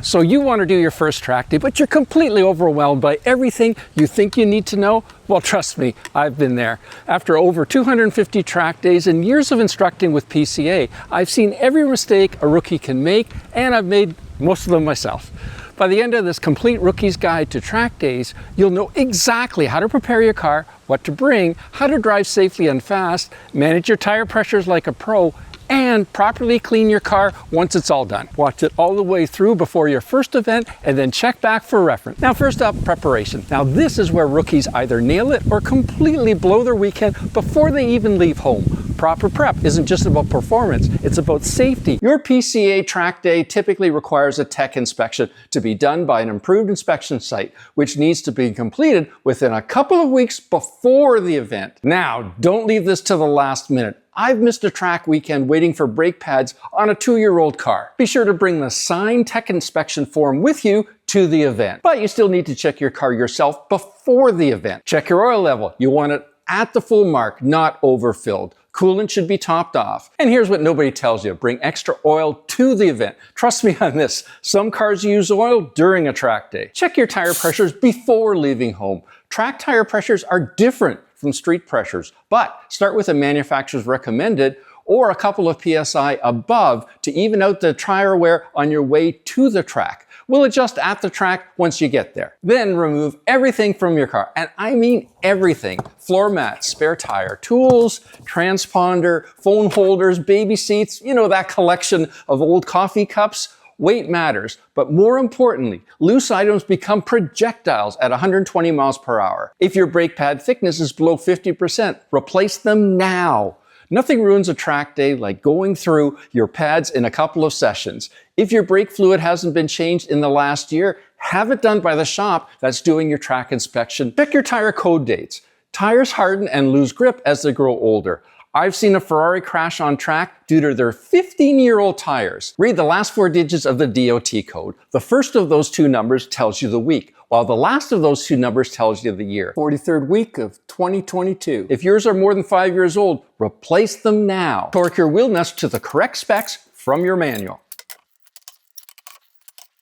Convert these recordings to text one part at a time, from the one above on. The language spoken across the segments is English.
So you want to do your first track day, but you're completely overwhelmed by everything you think you need to know? Well, trust me, I've been there. After over 250 track days and years of instructing with PCA, I've seen every mistake a rookie can make, and I've made most of them myself. By the end of this complete rookie's guide to track days, you'll know exactly how to prepare your car, what to bring, how to drive safely and fast, manage your tire pressures like a pro, and properly clean your car once it's all done. Watch it all the way through before your first event and then check back for reference. Now first up, preparation. Now this is where rookies either nail it or completely blow their weekend before they even leave home. Proper prep isn't just about performance, it's about safety. Your PCA track day typically requires a tech inspection to be done by an approved inspection site, which needs to be completed within a couple of weeks before the event. Now, don't leave this to the last minute. I've missed a track weekend waiting for brake pads on a 2-year-old car. Be sure to bring the signed tech inspection form with you to the event. But you still need to check your car yourself before the event. Check your oil level. You want it at the full mark, not overfilled. Coolant should be topped off. And here's what nobody tells you. Bring extra oil to the event. Trust me on this. Some cars use oil during a track day. Check your tire pressures before leaving home. Track tire pressures are different from street pressures, but start with a manufacturer's recommended or a couple of PSI above to even out the tire wear on your way to the track. We'll adjust at the track once you get there. Then remove everything from your car, and I mean everything. Floor mats, spare tire, tools, transponder, phone holders, baby seats, you know, that collection of old coffee cups. Weight matters, but more importantly, loose items become projectiles at 120 miles per hour. If your brake pad thickness is below 50%, replace them now. Nothing ruins a track day like going through your pads in a couple of sessions. If your brake fluid hasn't been changed in the last year, have it done by the shop that's doing your track inspection. Check your tire code dates. Tires harden and lose grip as they grow older. I've seen a Ferrari crash on track due to their 15-year-old tires. Read the last 4 digits of the DOT code. The first of those 2 numbers tells you the week, while the last of those 2 numbers tells you the year. 43rd week of 2022. If yours are more than 5 years old, replace them now. Torque your wheel nuts to the correct specs from your manual.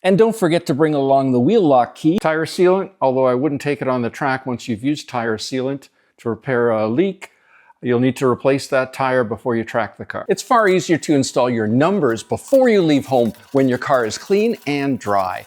And don't forget to bring along the wheel lock key. Tire sealant, although I wouldn't take it on the track once you've used tire sealant to repair a leak. You'll need to replace that tire before you track the car. It's far easier to install your numbers before you leave home when your car is clean and dry.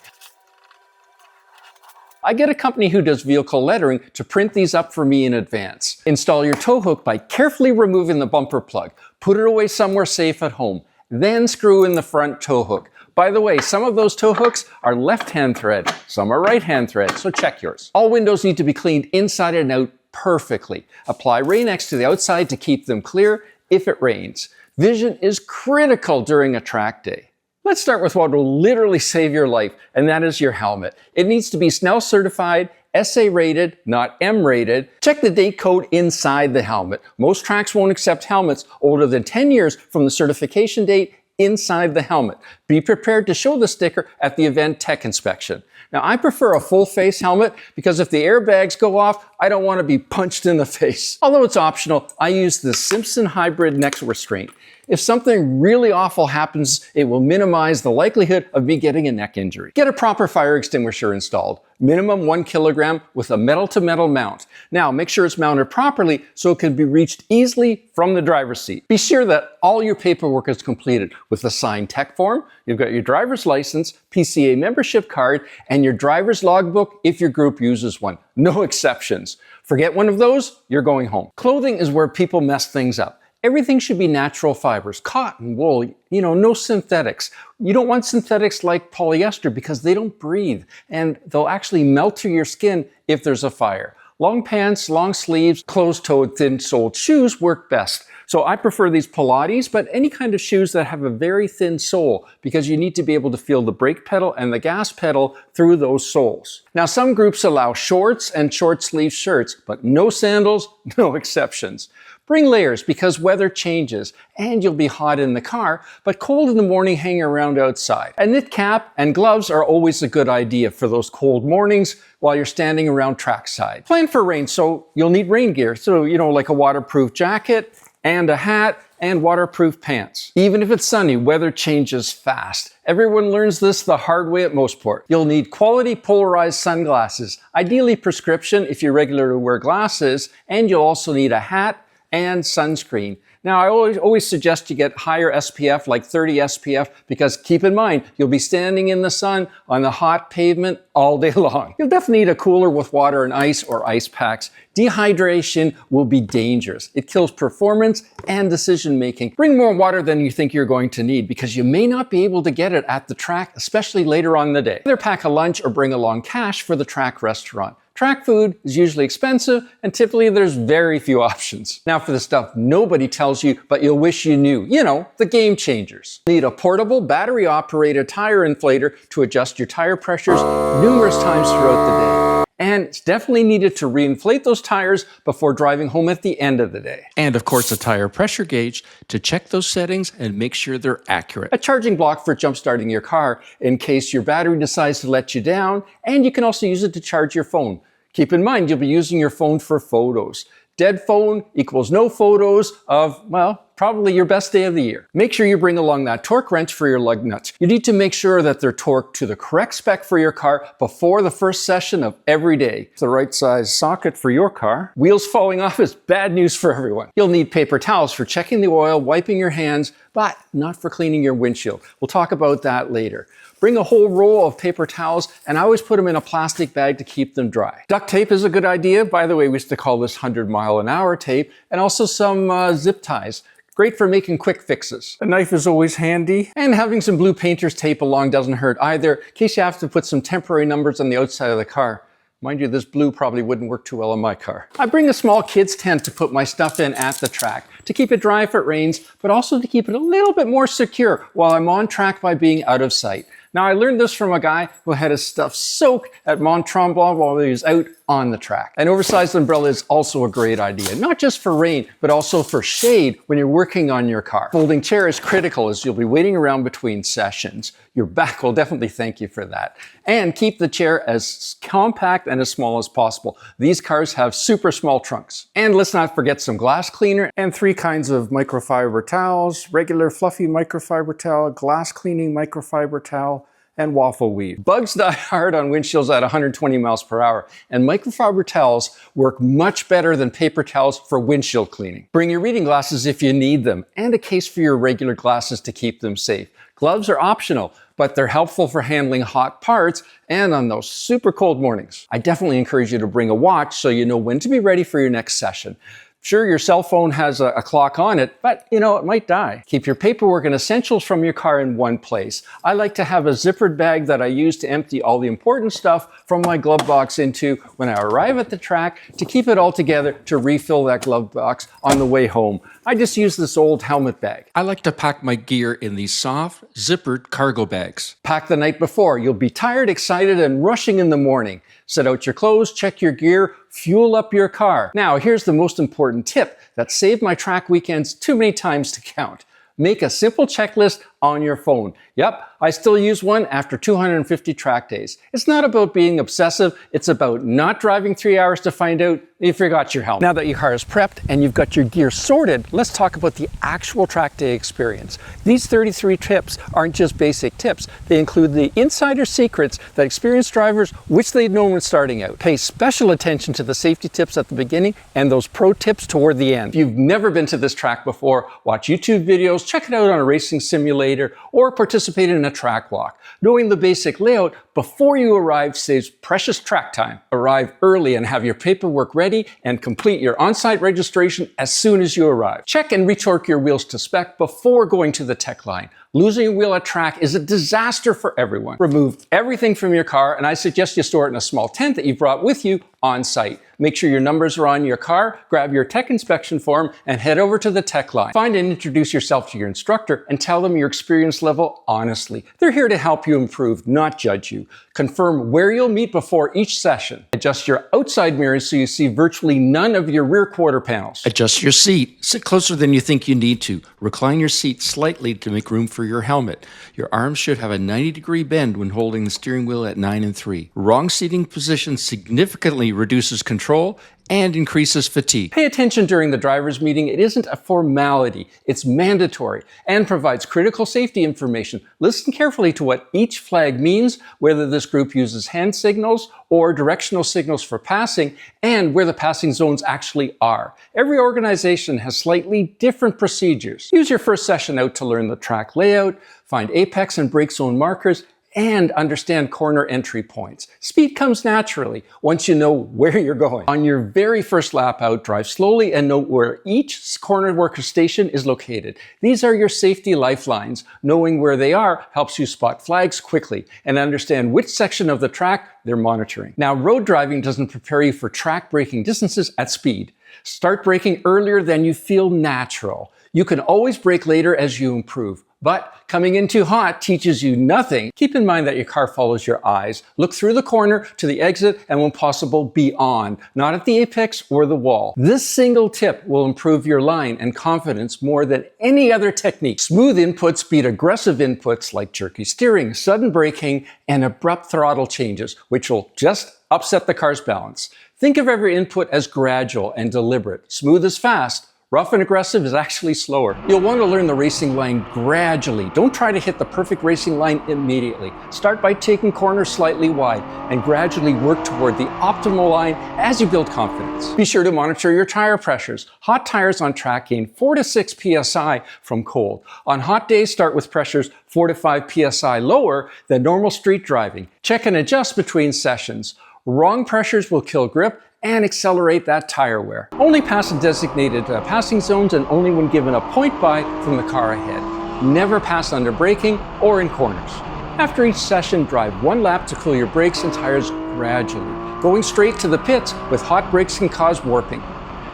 I get a company who does vehicle lettering to print these up for me in advance. Install your tow hook by carefully removing the bumper plug. Put it away somewhere safe at home. Then screw in the front tow hook. By the way, some of those tow hooks are left-hand thread, some are right-hand thread, so check yours. All windows need to be cleaned inside and out perfectly. Apply Rain-X to the outside to keep them clear if it rains. Vision is critical during a track day. Let's start with what will literally save your life, and that is your helmet. It needs to be Snell certified, SA rated, not M rated. Check the date code inside the helmet. Most tracks won't accept helmets older than 10 years from the certification date inside the helmet. Be prepared to show the sticker at the event tech inspection. Now, I prefer a full face helmet because if the airbags go off, I don't want to be punched in the face. Although it's optional, I use the Simpson Hybrid neck restraint. If something really awful happens, it will minimize the likelihood of me getting a neck injury. Get a proper fire extinguisher installed. Minimum 1 kilogram with a metal-to-metal mount. Now, make sure it's mounted properly so it can be reached easily from the driver's seat. Be sure that all your paperwork is completed with a signed tech form. You've got your driver's license, PCA membership card, and your driver's logbook if your group uses one. No exceptions. Forget one of those, you're going home. Clothing is where people mess things up. Everything should be natural fibers, cotton, wool, no synthetics. You don't want synthetics like polyester because they don't breathe and they'll actually melt through your skin if there's a fire. Long pants, long sleeves, closed-toed, thin-soled shoes work best. So I prefer these Polytes, but any kind of shoes that have a very thin sole because you need to be able to feel the brake pedal and the gas pedal through those soles. Now, some groups allow shorts and short sleeve shirts, but no sandals, no exceptions. Bring layers because weather changes and you'll be hot in the car, but cold in the morning hanging around outside. A knit cap and gloves are always a good idea for those cold mornings while you're standing around trackside. Plan for rain, so you'll need rain gear. So, like a waterproof jacket and a hat and waterproof pants. Even if it's sunny, weather changes fast. Everyone learns this the hard way at Motorsport. You'll need quality polarized sunglasses, ideally prescription if you regularly wear glasses, and you'll also need a hat and sunscreen. Now, I always suggest you get higher SPF, like 30 SPF, because keep in mind, you'll be standing in the sun on the hot pavement all day long. You'll definitely need a cooler with water and ice or ice packs. Dehydration will be dangerous. It kills performance and decision making. Bring more water than you think you're going to need because you may not be able to get it at the track, especially later on in the day. Either pack a lunch or bring along cash for the track restaurant. Track food is usually expensive and typically there's very few options. Now for the stuff nobody tells you but you'll wish you knew, you know, the game changers. Need a portable battery operated tire inflator to adjust your tire pressures numerous times throughout the day. And it's definitely needed to reinflate those tires before driving home at the end of the day. And of course a tire pressure gauge to check those settings and make sure they're accurate. A charging block for jump starting your car in case your battery decides to let you down, and you can also use it to charge your phone. Keep in mind you'll be using your phone for photos. Dead phone equals no photos of, well, probably your best day of the year. Make sure you bring along that torque wrench for your lug nuts. You need to make sure that they're torqued to the correct spec for your car before the first session of every day. It's the right size socket for your car. Wheels falling off is bad news for everyone. You'll need paper towels for checking the oil, wiping your hands, but not for cleaning your windshield. We'll talk about that later. Bring a whole roll of paper towels, and I always put them in a plastic bag to keep them dry. Duct tape is a good idea. By the way, we used to call this 100-mile-an-hour tape, and also some zip ties. Great for making quick fixes. A knife is always handy, and having some blue painter's tape along doesn't hurt either, in case you have to put some temporary numbers on the outside of the car. Mind you, this blue probably wouldn't work too well on my car. I bring a small kid's tent to put my stuff in at the track, to keep it dry if it rains, but also to keep it a little bit more secure while I'm on track by being out of sight. Now, I learned this from a guy who had his stuff soaked at Mont Tremblant while he was out on the track. An oversized umbrella is also a great idea, not just for rain, but also for shade when you're working on your car. Folding chair is critical as you'll be waiting around between sessions. Your back will definitely thank you for that. And keep the chair as compact and as small as possible. These cars have super small trunks. And let's not forget some glass cleaner and 3 kinds of microfiber towels: regular fluffy microfiber towel, glass cleaning microfiber towel, and waffle weave. Bugs die hard on windshields at 120 miles per hour, and microfiber towels work much better than paper towels for windshield cleaning. Bring your reading glasses if you need them, and a case for your regular glasses to keep them safe. Gloves are optional, but they're helpful for handling hot parts and on those super cold mornings. I definitely encourage you to bring a watch so you know when to be ready for your next session. Sure, your cell phone has a clock on it, but you know, it might die. Keep your paperwork and essentials from your car in one place. I like to have a zippered bag that I use to empty all the important stuff from my glove box into when I arrive at the track, to keep it all together to refill that glove box on the way home. I just use this old helmet bag. I like to pack my gear in these soft, zippered cargo bags. Pack the night before. You'll be tired, excited, and rushing in the morning. Set out your clothes, check your gear, fuel up your car. Now, here's the most important tip that saved my track weekends too many times to count. Make a simple checklist on your phone. Yep, I still use one after 250 track days. It's not about being obsessive, it's about not driving 3 hours to find out you forgot your helmet. Now that your car is prepped and you've got your gear sorted, let's talk about the actual track day experience. These 33 tips aren't just basic tips. They include the insider secrets that experienced drivers wish they'd known when starting out. Pay special attention to the safety tips at the beginning and those pro tips toward the end. If you've never been to this track before, watch YouTube videos, check it out on a racing simulator, or participate in a track walk. Knowing the basic layout before you arrive saves precious track time. Arrive early and have your paperwork ready and complete your on-site registration as soon as you arrive. Check and retorque your wheels to spec before going to the tech line. Losing a wheel at track is a disaster for everyone. Remove everything from your car, and I suggest you store it in a small tent that you brought with you on site. Make sure your numbers are on your car, grab your tech inspection form, and head over to the tech line. Find and introduce yourself to your instructor and tell them your experience level honestly. They're here to help you improve, not judge you. Confirm where you'll meet before each session. Adjust your outside mirrors so you see virtually none of your rear quarter panels. Adjust your seat. Sit closer than you think you need to. Recline your seat slightly to make room for your helmet. Your arms should have a 90-degree bend when holding the steering wheel at 9 and 3. Wrong seating position significantly reduces control and increases fatigue. Pay attention during the driver's meeting. It isn't a formality, it's mandatory and provides critical safety information. Listen carefully to what each flag means, whether this group uses hand signals or directional signals for passing, and where the passing zones actually are. Every organization has slightly different procedures. Use your first session out to learn the track layout, find apex and brake zone markers, and understand corner entry points. Speed comes naturally once you know where you're going. On your very first lap out, drive slowly and note where each corner worker station is located. These are your safety lifelines. Knowing where they are helps you spot flags quickly and understand which section of the track they're monitoring. Now, road driving doesn't prepare you for track braking distances at speed. Start braking earlier than you feel natural. You can always brake later as you improve. But coming in too hot teaches you nothing. Keep in mind that your car follows your eyes. Look through the corner to the exit and when possible beyond, not at the apex or the wall. This single tip will improve your line and confidence more than any other technique. Smooth inputs beat aggressive inputs like jerky steering, sudden braking, and abrupt throttle changes, which will just upset the car's balance. Think of every input as gradual and deliberate. Smooth is fast. Rough and aggressive is actually slower. You'll want to learn the racing line gradually. Don't try to hit the perfect racing line immediately. Start by taking corners slightly wide and gradually work toward the optimal line as you build confidence. Be sure to monitor your tire pressures. Hot tires on track gain 4 to 6 psi from cold. On hot days, start with pressures 4 to 5 psi lower than normal street driving. Check and adjust between sessions. Wrong pressures will kill grip and accelerate that tire wear. Only pass in designated passing zones and only when given a point by from the car ahead. Never pass under braking or in corners. After each session, drive one lap to cool your brakes and tires gradually. Going straight to the pits with hot brakes can cause warping.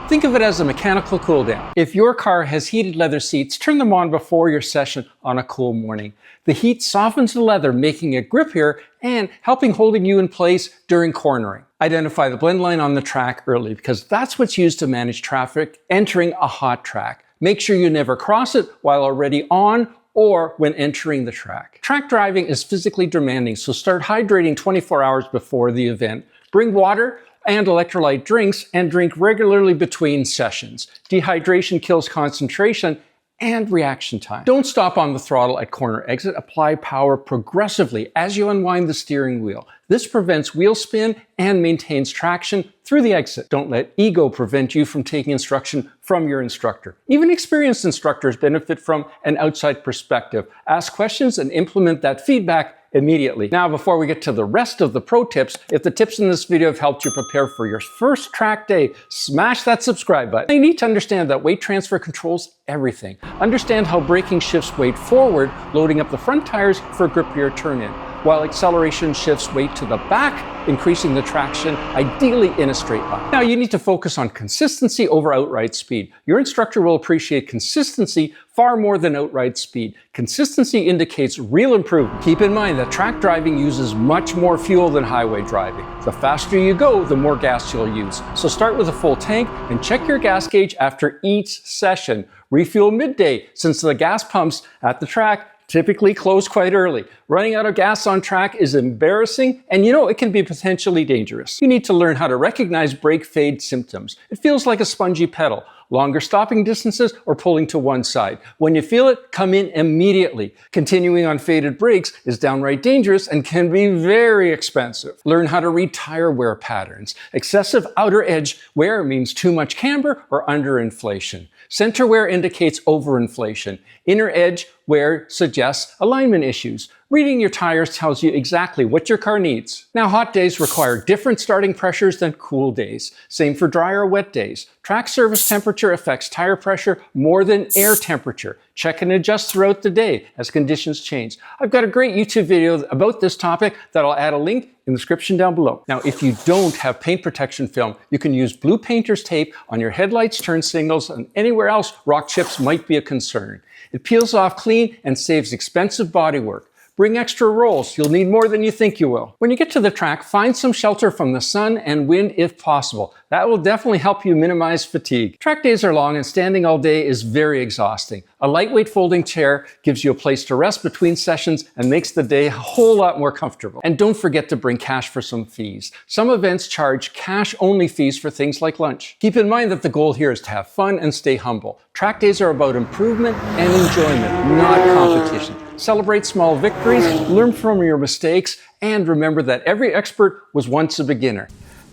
Think of it as a mechanical cool down. If your car has heated leather seats, turn them on before your session on a cool morning. The heat softens the leather, making it grippier and helping holding you in place during cornering. Identify the blend line on the track early because that's what's used to manage traffic entering a hot track. Make sure you never cross it while already on or when entering the track. Track driving is physically demanding, so start hydrating 24 hours before the event. Bring water and electrolyte drinks and drink regularly between sessions. Dehydration kills concentration and reaction time. Don't stop on the throttle at corner exit. Apply power progressively as you unwind the steering wheel. This prevents wheel spin and maintains traction through the exit. Don't let ego prevent you from taking instruction from your instructor. Even experienced instructors benefit from an outside perspective. Ask questions and implement that feedback immediately. Now, before we get to the rest of the pro tips, if the tips in this video have helped you prepare for your first track day, smash that subscribe button. You need to understand that weight transfer controls everything. Understand how braking shifts weight forward, loading up the front tires for grippier turn-in, while acceleration shifts weight to the back, increasing the traction, ideally in a straight line. Now, you need to focus on consistency over outright speed. Your instructor will appreciate consistency far more than outright speed. Consistency indicates real improvement. Keep in mind that track driving uses much more fuel than highway driving. The faster you go, the more gas you'll use. So start with a full tank and check your gas gauge after each session. Refuel midday, since the gas pumps at the track typically close quite early. Running out of gas on track is embarrassing, and it can be potentially dangerous. You need to learn how to recognize brake fade symptoms. It feels like a spongy pedal, longer stopping distances, or pulling to one side. When you feel it, come in immediately. Continuing on faded brakes is downright dangerous and can be very expensive. Learn how to read tire wear patterns. Excessive outer edge wear means too much camber or underinflation. Center wear indicates overinflation. Inner edge wear suggests alignment issues. Reading your tires tells you exactly what your car needs. Now, hot days require different starting pressures than cool days. Same for dry or wet days. Track surface temperature affects tire pressure more than air temperature. Check and adjust throughout the day as conditions change. I've got a great YouTube video about this topic that I'll add a link in the description down below. Now, if you don't have paint protection film, you can use blue painter's tape on your headlights, turn signals, and anywhere else rock chips might be a concern. It peels off clean and saves expensive bodywork. Bring extra rolls. You'll need more than you think you will. When you get to the track, find some shelter from the sun and wind if possible. That will definitely help you minimize fatigue. Track days are long and standing all day is very exhausting. A lightweight folding chair gives you a place to rest between sessions and makes the day a whole lot more comfortable. And don't forget to bring cash for some fees. Some events charge cash-only fees for things like lunch. Keep in mind that the goal here is to have fun and stay humble. Track days are about improvement and enjoyment, not competition. Celebrate small victories, learn from your mistakes, and remember that every expert was once a beginner.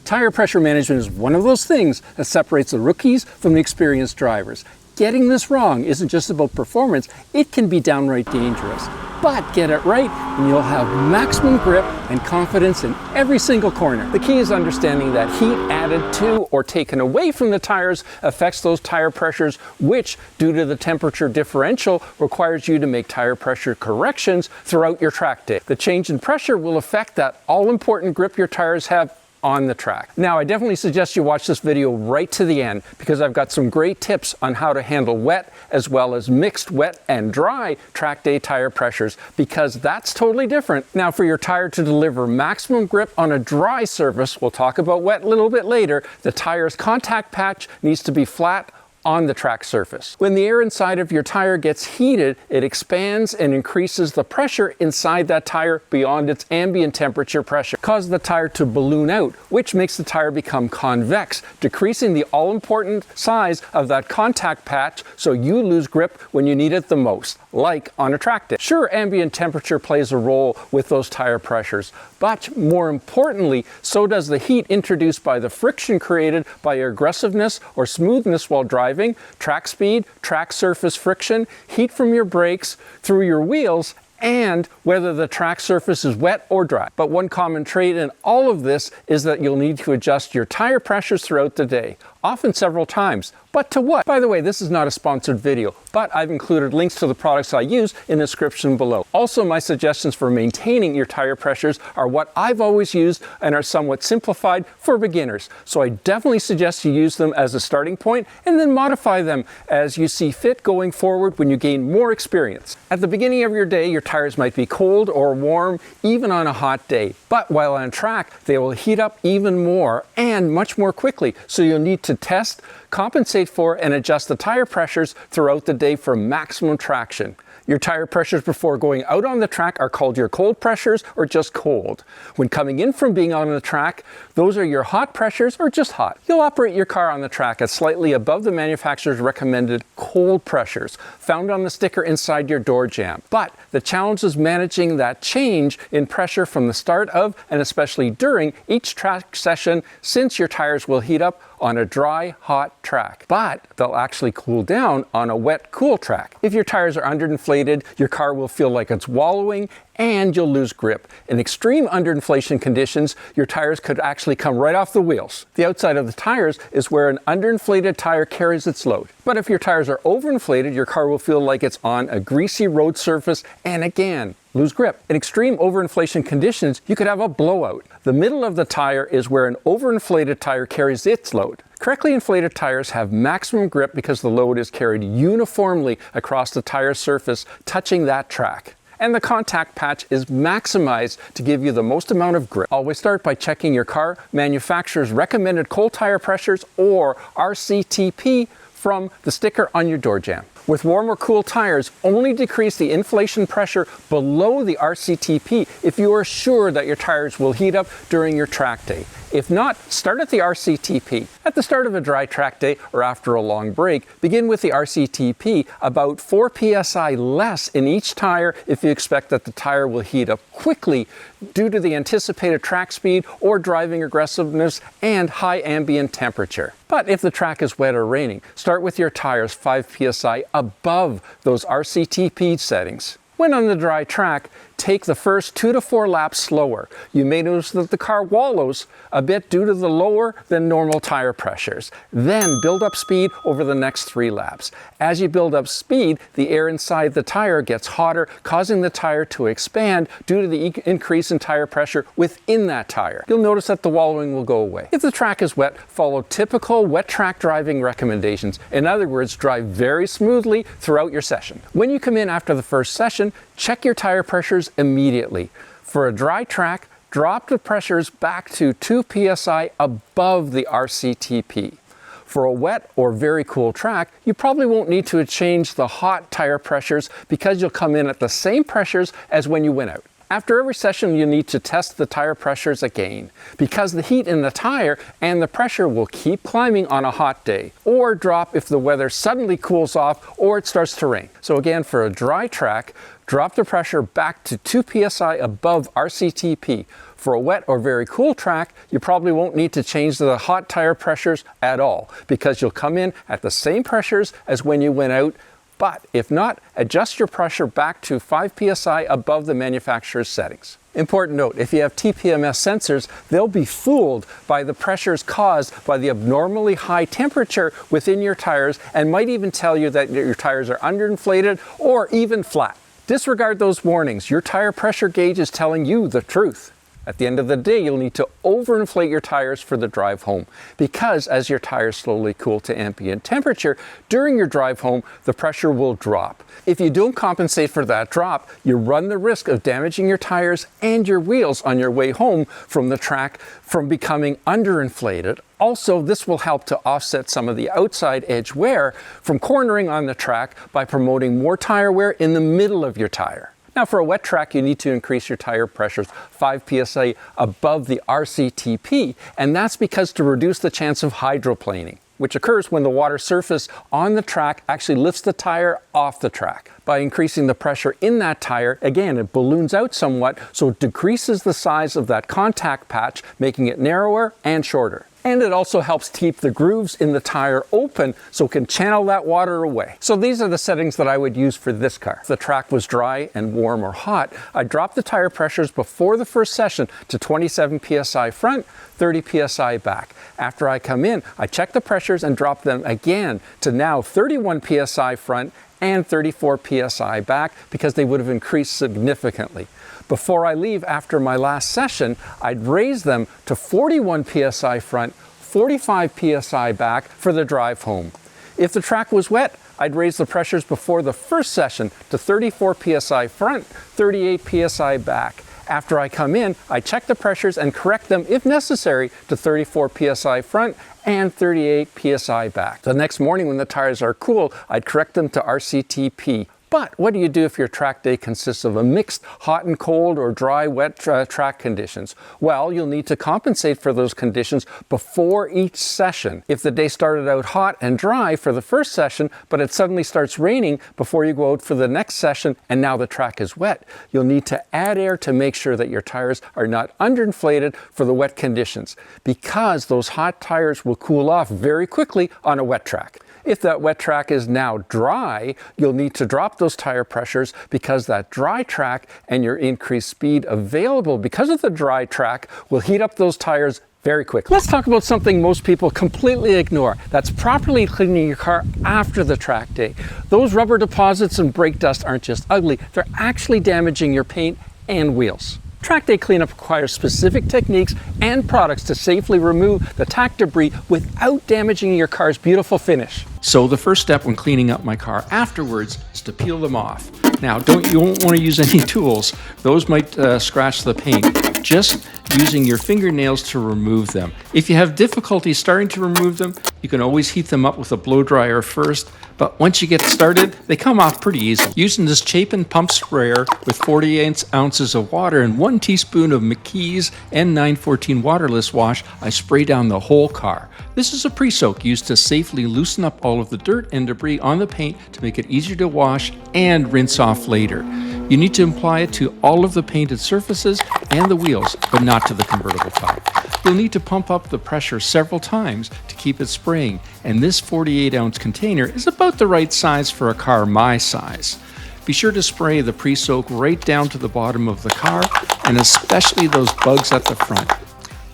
Tire pressure management is one of those things that separates the rookies from the experienced drivers. Getting this wrong isn't just about performance, it can be downright dangerous. But get it right and you'll have maximum grip and confidence in every single corner. The key is understanding that heat added to or taken away from the tires affects those tire pressures, which, due to the temperature differential, requires you to make tire pressure corrections throughout your track day. The change in pressure will affect that all-important grip your tires have on the track. Now, I definitely suggest you watch this video right to the end because I've got some great tips on how to handle wet as well as mixed wet and dry track day tire pressures, because that's totally different. Now, for your tire to deliver maximum grip on a dry surface, we'll talk about wet a little bit later, the tire's contact patch needs to be flat on the track surface. When the air inside of your tire gets heated, it expands and increases the pressure inside that tire beyond its ambient temperature pressure, causes the tire to balloon out, which makes the tire become convex, decreasing the all-important size of that contact patch so you lose grip when you need it the most, like on a track day. Sure, ambient temperature plays a role with those tire pressures, but more importantly, so does the heat introduced by the friction created by your aggressiveness or smoothness while driving, track speed, track surface friction, heat from your brakes through your wheels, and whether the track surface is wet or dry. But one common trait in all of this is that you'll need to adjust your tire pressures throughout the day, often several times. But to what? By the way, this is not a sponsored video, but I've included links to the products I use in the description below. Also, my suggestions for maintaining your tire pressures are what I've always used and are somewhat simplified for beginners. So I definitely suggest you use them as a starting point and then modify them as you see fit going forward when you gain more experience. At the beginning of your day, your tires might be cold or warm, even on a hot day. But while on track, they will heat up even more and much more quickly. So you'll need to test, compensate for, and adjust the tire pressures throughout the day for maximum traction. Your tire pressures before going out on the track are called your cold pressures or just cold. When coming in from being on the track, those are your hot pressures or just hot. You'll operate your car on the track at slightly above the manufacturer's recommended cold pressures found on the sticker inside your door jamb. But the challenge is managing that change in pressure from the start of and especially during each track session, since your tires will heat up on a dry, hot track, but they'll actually cool down on a wet, cool track. If your tires are underinflated, your car will feel like it's wallowing and you'll lose grip. In extreme underinflation conditions, your tires could actually come right off the wheels. The outside of the tires is where an underinflated tire carries its load. But if your tires are overinflated, your car will feel like it's on a greasy road surface and again, lose grip. In extreme overinflation conditions, you could have a blowout. The middle of the tire is where an overinflated tire carries its load. Correctly inflated tires have maximum grip because the load is carried uniformly across the tire surface, touching that track. And the contact patch is maximized to give you the most amount of grip. Always start by checking your car manufacturer's recommended cold tire pressures or RCTP from the sticker on your door jamb. With warm or cool tires, only decrease the inflation pressure below the RCTP if you are sure that your tires will heat up during your track day. If not, start at the RCTP. At the start of a dry track day or after a long break, begin with the RCTP about 4 psi less in each tire if you expect that the tire will heat up quickly due to the anticipated track speed or driving aggressiveness and high ambient temperature. But if the track is wet or raining, start with your tires 5 psi above those RCTP settings. When on the dry track, take the first 2 to 4 laps slower. You may notice that the car wallows a bit due to the lower than normal tire pressures. Then build up speed over the next 3 laps. As you build up speed, the air inside the tire gets hotter, causing the tire to expand due to the increase in tire pressure within that tire. You'll notice that the wallowing will go away. If the track is wet, follow typical wet track driving recommendations. In other words, drive very smoothly throughout your session. When you come in after the first session, check your tire pressures immediately. For a dry track, drop the pressures back to 2 psi above the RCTP. For a wet or very cool track, you probably won't need to change the hot tire pressures because you'll come in at the same pressures as when you went out. After every session, you need to test the tire pressures again because the heat in the tire and the pressure will keep climbing on a hot day or drop if the weather suddenly cools off or it starts to rain. So again, for a dry track, drop the pressure back to 2 psi above RCTP. For a wet or very cool track, you probably won't need to change the hot tire pressures at all because you'll come in at the same pressures as when you went out. But if not, adjust your pressure back to 5 psi above the manufacturer's settings. Important note, if you have TPMS sensors, they'll be fooled by the pressures caused by the abnormally high temperature within your tires and might even tell you that your tires are underinflated or even flat. Disregard those warnings. Your tire pressure gauge is telling you the truth. At the end of the day, you'll need to overinflate your tires for the drive home because as your tires slowly cool to ambient temperature, during your drive home, the pressure will drop. If you don't compensate for that drop, you run the risk of damaging your tires and your wheels on your way home from the track from becoming underinflated. Also, this will help to offset some of the outside edge wear from cornering on the track by promoting more tire wear in the middle of your tire. Now for a wet track, you need to increase your tire pressures 5 psi above the RCTP, and that's because to reduce the chance of hydroplaning, which occurs when the water surface on the track actually lifts the tire off the track. By increasing the pressure in that tire, again, it balloons out somewhat, so it decreases the size of that contact patch, making it narrower and shorter. And it also helps keep the grooves in the tire open so it can channel that water away. So these are the settings that I would use for this car. If the track was dry and warm or hot, I'd drop the tire pressures before the first session to 27 psi front, 30 psi back. After I come in, I check the pressures and drop them again to now 31 psi front and 34 psi back because they would have increased significantly. Before I leave after my last session, I'd raise them to 41 psi front, 45 psi back for the drive home. If the track was wet, I'd raise the pressures before the first session to 34 psi front, 38 psi back. After I come in, I check the pressures and correct them if necessary to 34 psi front and 38 psi back. The next morning when the tires are cool, I'd correct them to RCTP. But what do you do if your track day consists of a mixed hot and cold or dry, wet track conditions? Well, you'll need to compensate for those conditions before each session. If the day started out hot and dry for the first session, but it suddenly starts raining before you go out for the next session and now the track is wet, you'll need to add air to make sure that your tires are not underinflated for the wet conditions because those hot tires will cool off very quickly on a wet track. If that wet track is now dry, you'll need to drop those tire pressures because that dry track and your increased speed available because of the dry track will heat up those tires very quickly. Let's talk about something most people completely ignore. That's properly cleaning your car after the track day. Those rubber deposits and brake dust aren't just ugly, they're actually damaging your paint and wheels. Track day cleanup requires specific techniques and products to safely remove the tack debris without damaging your car's beautiful finish. So the first step when cleaning up my car afterwards is to peel them off. Now you won't want to use any tools. Those might scratch the paint. Just using your fingernails to remove them. If you have difficulty starting to remove them, you can always heat them up with a blow dryer first. But once you get started, they come off pretty easy. Using this Chaplin pump sprayer with 48 ounces of water and 1 teaspoon of McKee's N914 waterless wash, I spray down the whole car. This is a pre-soak used to safely loosen up all of the dirt and debris on the paint to make it easier to wash and rinse off later. You need to apply it to all of the painted surfaces and the wheels, but not to the convertible top. You'll need to pump up the pressure several times to keep it spraying, and this 48-ounce container is about the right size for a car my size. Be sure to spray the pre-soak right down to the bottom of the car, and especially those bugs at the front.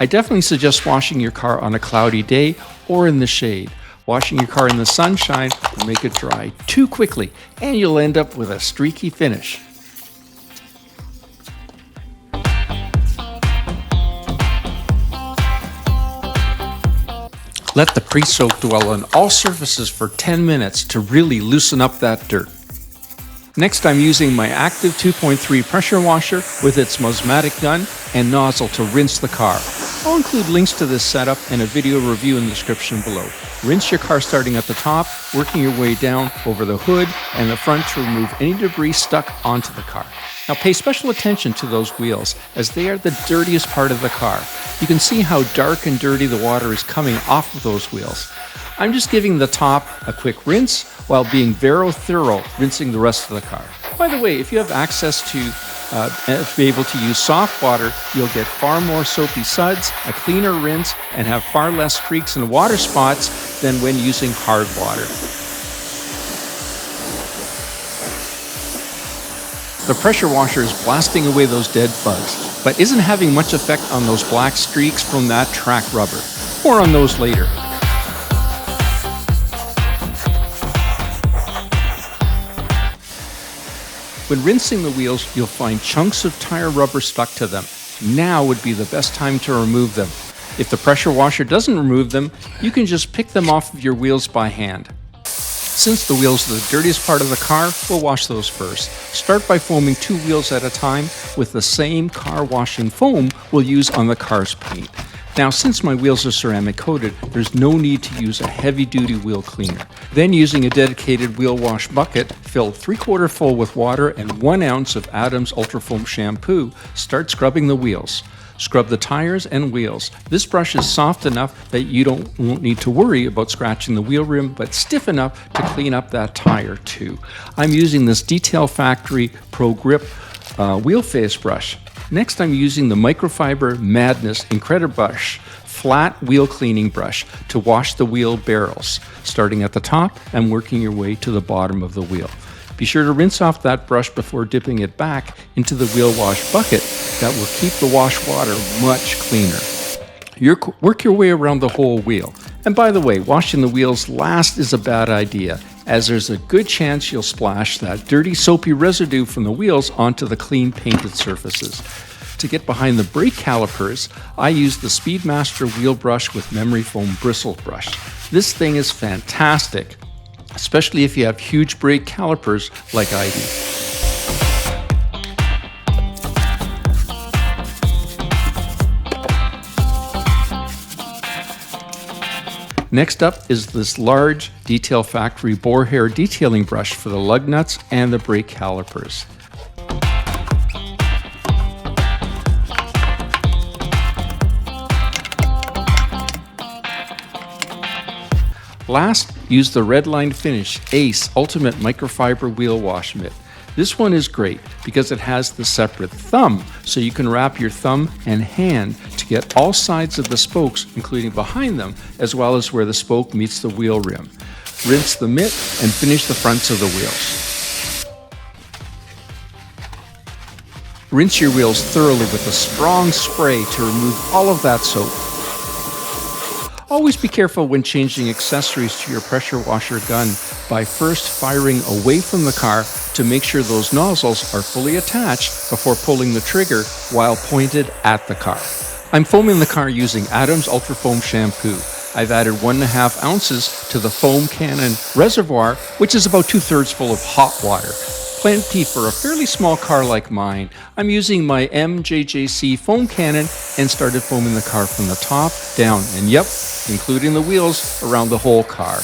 I definitely suggest washing your car on a cloudy day or in the shade. Washing your car in the sunshine will make it dry too quickly, and you'll end up with a streaky finish. Let the pre-soak dwell on all surfaces for 10 minutes to really loosen up that dirt. Next, I'm using my active 2.3 pressure washer with its Mosmatic gun and nozzle to rinse the car. I'll include links to this setup and a video review in the description below. Rinse your car starting at the top, working your way down over the hood and the front to remove any debris stuck onto the car. Now pay special attention to those wheels, as they are the dirtiest part of the car. You can see how dark and dirty the water is coming off of those wheels. I'm just giving the top a quick rinse while being very thorough rinsing the rest of the car. By the way, if you have access to be able to use soft water, you'll get far more soapy suds, a cleaner rinse, and have far less streaks and water spots than when using hard water. The pressure washer is blasting away those dead bugs, but isn't having much effect on those black streaks from that track rubber. More on those later. When rinsing the wheels, you'll find chunks of tire rubber stuck to them. Now would be the best time to remove them. If the pressure washer doesn't remove them, you can just pick them off of your wheels by hand. Since the wheels are the dirtiest part of the car, we'll wash those first. Start by foaming 2 wheels at a time with the same car washing foam we'll use on the car's paint. Now, since my wheels are ceramic coated, there's no need to use a heavy-duty wheel cleaner. Then, using a dedicated wheel wash bucket, fill 3/4 full with water and 1 ounce of Adams Ultra Foam shampoo, start scrubbing the wheels. Scrub the tires and wheels. This brush is soft enough that you won't need to worry about scratching the wheel rim, but stiff enough to clean up that tire too. I'm using this Detail Factory ProGrip wheel face brush. Next, I'm using the Microfiber Madness Incredibrush flat wheel cleaning brush to wash the wheel barrels, starting at the top and working your way to the bottom of the wheel. Be sure to rinse off that brush before dipping it back into the wheel wash bucket. That will keep the wash water much cleaner. Work your way around the whole wheel. And by the way, washing the wheels last is a bad idea, as there's a good chance you'll splash that dirty soapy residue from the wheels onto the clean painted surfaces. To get behind the brake calipers, I use the Speedmaster wheel brush with memory foam bristle brush. This thing is fantastic, especially if you have huge brake calipers like I do. Next up is this large Detail Factory Boar hair detailing brush for the lug nuts and the brake calipers. Last, use the Redline Finish Ace Ultimate Microfiber Wheel Wash Mitt. This one is great because it has the separate thumb, so you can wrap your thumb and hand to get all sides of the spokes, including behind them, as well as where the spoke meets the wheel rim. Rinse the mitt and finish the fronts of the wheels. Rinse your wheels thoroughly with a strong spray to remove all of that soap. Always be careful when changing accessories to your pressure washer gun by first firing away from the car to make sure those nozzles are fully attached before pulling the trigger while pointed at the car. I'm foaming the car using Adams Ultra Foam shampoo. I've added 1.5 ounces to the foam cannon reservoir, which is about 2/3 full of hot water. Plenty for a fairly small car like mine. I'm using my MJJC foam cannon and started foaming the car from the top down, and yep, including the wheels around the whole car.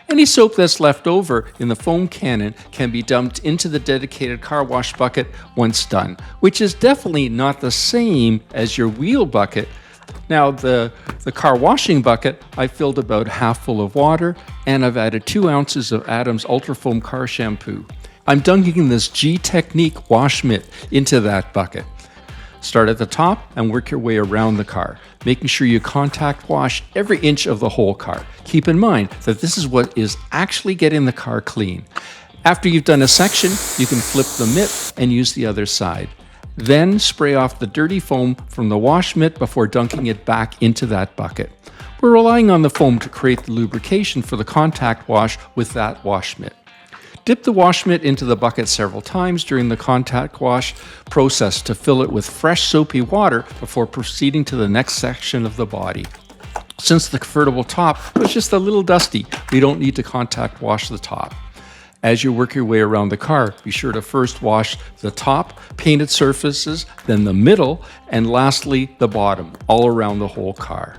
Any soap that's left over in the foam cannon can be dumped into the dedicated car wash bucket once done, which is definitely not the same as your wheel bucket. Now the car washing bucket, I filled about half full of water, and I've added 2 ounces of Adams Ultra Foam car shampoo. I'm dunking this Gtechniq wash mitt into that bucket. Start at the top and work your way around the car, making sure you contact wash every inch of the whole car. Keep in mind that this is what is actually getting the car clean. After you've done a section, you can flip the mitt and use the other side. Then spray off the dirty foam from the wash mitt before dunking it back into that bucket. We're relying on the foam to create the lubrication for the contact wash with that wash mitt. Dip the wash mitt into the bucket several times during the contact wash process to fill it with fresh soapy water before proceeding to the next section of the body. Since the convertible top was just a little dusty, we don't need to contact wash the top. As you work your way around the car, be sure to first wash the top painted surfaces, then the middle, and lastly the bottom, all around the whole car.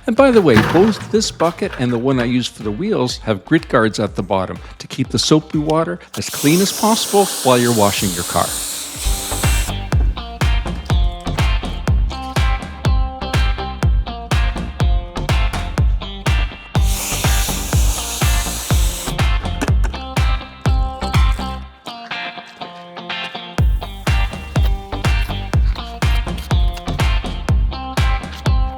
And by the way, both this bucket and the one I use for the wheels have grit guards at the bottom to keep the soapy water as clean as possible while you're washing your car.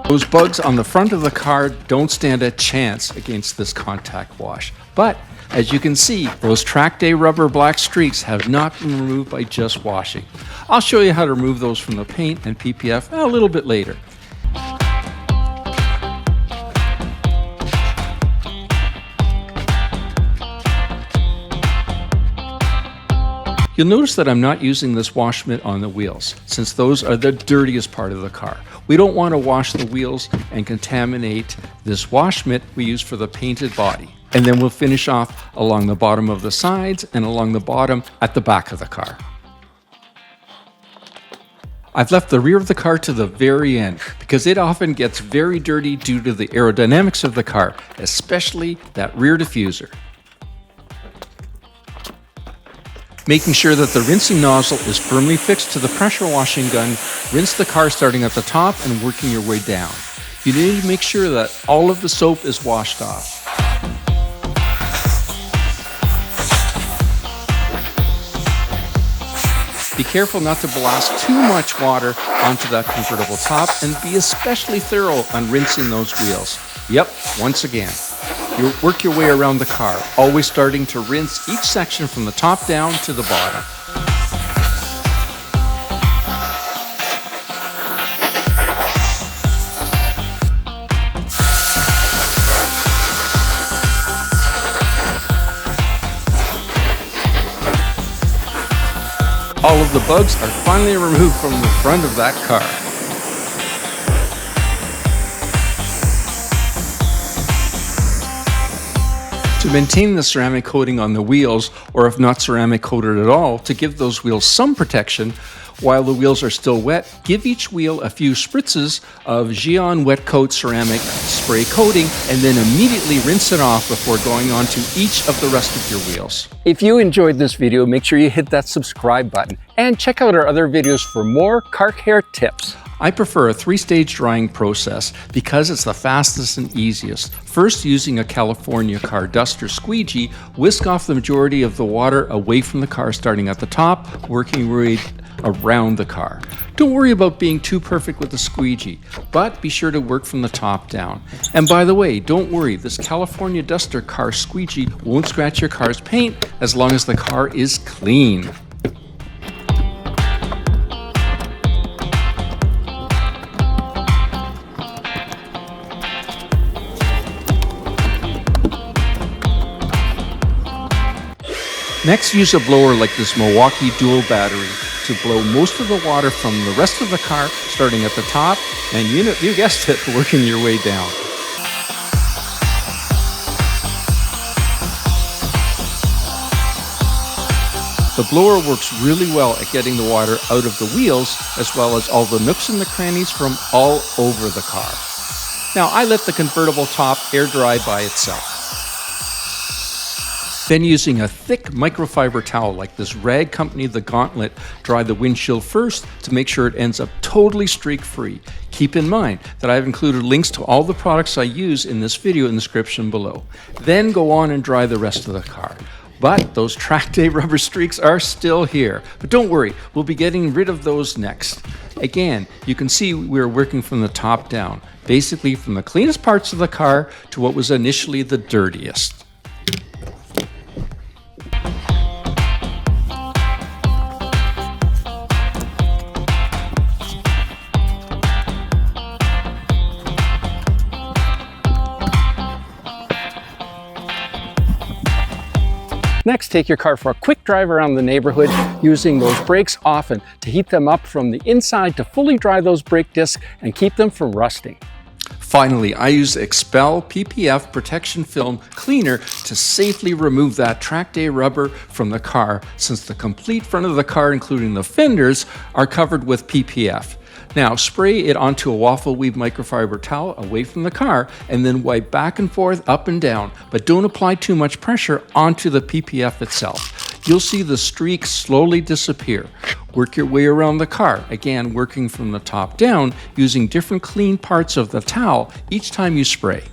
Those bugs on the front of the car don't stand a chance against this contact wash. But as you can see, those track day rubber black streaks have not been removed by just washing. I'll show you how to remove those from the paint and PPF a little bit later. You'll notice that I'm not using this wash mitt on the wheels, since those are the dirtiest part of the car. We don't want to wash the wheels and contaminate this wash mitt we use for the painted body. And then we'll finish off along the bottom of the sides and along the bottom at the back of the car. I've left the rear of the car to the very end because it often gets very dirty due to the aerodynamics of the car, especially that rear diffuser. Making sure that the rinsing nozzle is firmly fixed to the pressure washing gun, rinse the car starting at the top and working your way down. You need to make sure that all of the soap is washed off. Be careful not to blast too much water onto that convertible top and be especially thorough on rinsing those wheels. Yep, once again. You work your way around the car, always starting to rinse each section from the top down to the bottom. All of the bugs are finally removed from the front of that car. To maintain the ceramic coating on the wheels, or if not ceramic coated at all, to give those wheels some protection while the wheels are still wet, give each wheel a few spritzes of Geon wet coat ceramic spray coating and then immediately rinse it off before going on to each of the rest of your wheels. If you enjoyed this video, make sure you hit that subscribe button and check out our other videos for more car care tips. I prefer a 3-stage drying process because it's the fastest and easiest. First, using a California car duster squeegee, whisk off the majority of the water away from the car starting at the top, working your way around the car. Don't worry about being too perfect with the squeegee, but be sure to work from the top down. And by the way, don't worry, this California duster car squeegee won't scratch your car's paint as long as the car is clean. Next, use a blower like this Milwaukee dual battery to blow most of the water from the rest of the car, starting at the top, and you guessed it, working your way down. The blower works really well at getting the water out of the wheels, as well as all the nooks and the crannies from all over the car. Now, I let the convertible top air dry by itself. Then using a thick microfiber towel like this rag company, the Gauntlet, dry the windshield first to make sure it ends up totally streak-free. Keep in mind that I've included links to all the products I use in this video in the description below. Then go on and dry the rest of the car. But those track day rubber streaks are still here. But don't worry, we'll be getting rid of those next. Again, you can see we're working from the top down, basically from the cleanest parts of the car to what was initially the dirtiest. Next, take your car for a quick drive around the neighborhood using those brakes often to heat them up from the inside to fully dry those brake discs and keep them from rusting. Finally, I use Expel PPF Protection Film Cleaner to safely remove that track day rubber from the car, since the complete front of the car, including the fenders, are covered with PPF. Now, spray it onto a waffle weave microfiber towel away from the car, and then wipe back and forth, up and down, but don't apply too much pressure onto the PPF itself. You'll see the streaks slowly disappear. Work your way around the car, again working from the top down, using different clean parts of the towel each time you spray.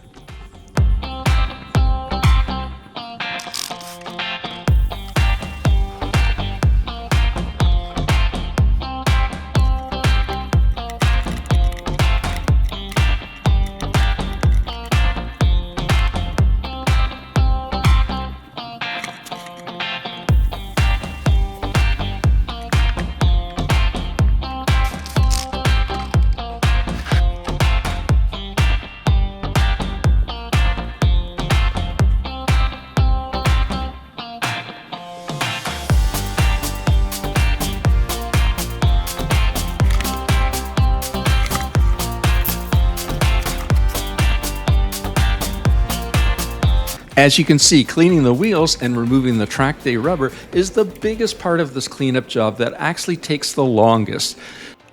As you can see, cleaning the wheels and removing the track day rubber is the biggest part of this cleanup job that actually takes the longest.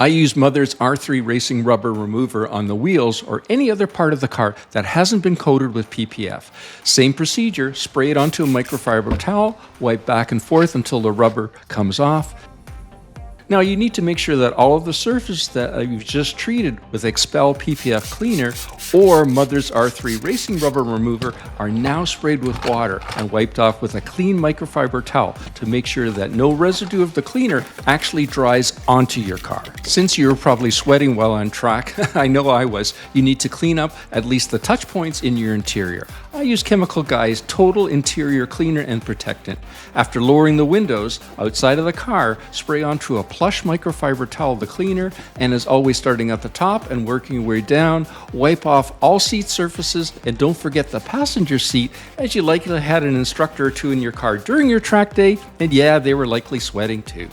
I use Mother's R3 Racing Rubber Remover on the wheels or any other part of the car that hasn't been coated with PPF. Same procedure, spray it onto a microfiber towel, wipe back and forth until the rubber comes off. Now you need to make sure that all of the surface that you've just treated with Expel PPF Cleaner or Mother's R3 Racing Rubber Remover are now sprayed with water and wiped off with a clean microfiber towel to make sure that no residue of the cleaner actually dries onto your car. Since you're probably sweating while on track, I know I was, you need to clean up at least the touch points in your interior. I use Chemical Guy's Total Interior Cleaner and Protectant. After lowering the windows outside of the car, spray onto a plush microfiber towel the cleaner, and as always starting at the top and working your way down, wipe off all seat surfaces, and don't forget the passenger seat, as you likely had an instructor or two in your car during your track day, and yeah, they were likely sweating too.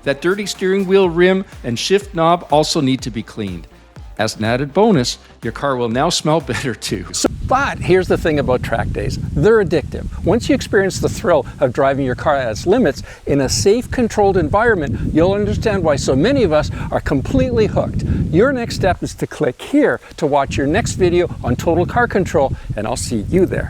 That dirty steering wheel rim and shift knob also need to be cleaned. As an added bonus, your car will now smell better too. But here's the thing about track days. They're addictive. Once you experience the thrill of driving your car at its limits in a safe, controlled environment, you'll understand why so many of us are completely hooked. Your next step is to click here to watch your next video on total car control, and I'll see you there.